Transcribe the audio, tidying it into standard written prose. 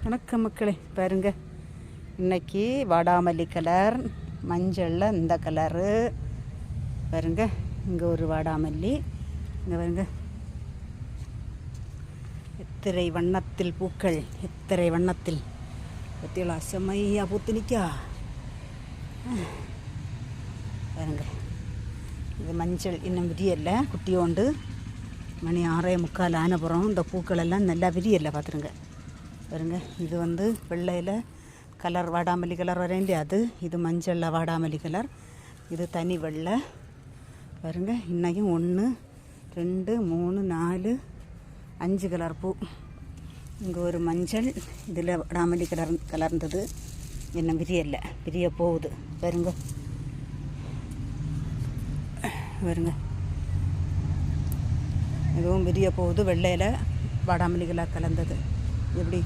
வணக்கம் மக்களே, பாருங்க. இன்னைக்கு வாடாமல்லி கலர், மஞ்சளில் இந்த கலரு பாருங்க. இங்கே ஒரு வாடாமல்லி, இங்கே பாருங்க. எத்தனை வண்ணத்தில் பூக்கள், எத்தனை வண்ணத்தில் பற்றியெல்லாம் செம்மையாக பூத்து நிற்கா பாருங்க. இது மஞ்சள் இன்னும் விரியல்ல, குட்டியோண்டு. மணி 6:45 ஆனப்புறம் இந்த பூக்கள் எல்லாம் நல்லா விரியல்ல, பார்த்துருங்க பாருங்க. இது வெள்ளையில் கலர் வாடாமல்லி கலர் வரேன் இல்லையா, அது இது மஞ்சளில் வாடாமல்லி கலர், இது தனி வெள்ளை பாருங்க. இன்னைக்கும் 1 2 3 4 5 கலர் பூ. இங்கே ஒரு மஞ்சள், இதில் வாடாமல்லி கலர்ந்தது இன்னும் விரியல்ல, விரிய போகுது பாருங்க. பாருங்க, இதுவும் விரிய போகுது. வெள்ளையில் வாடாமல்லி கலர் கலந்தது எப்படி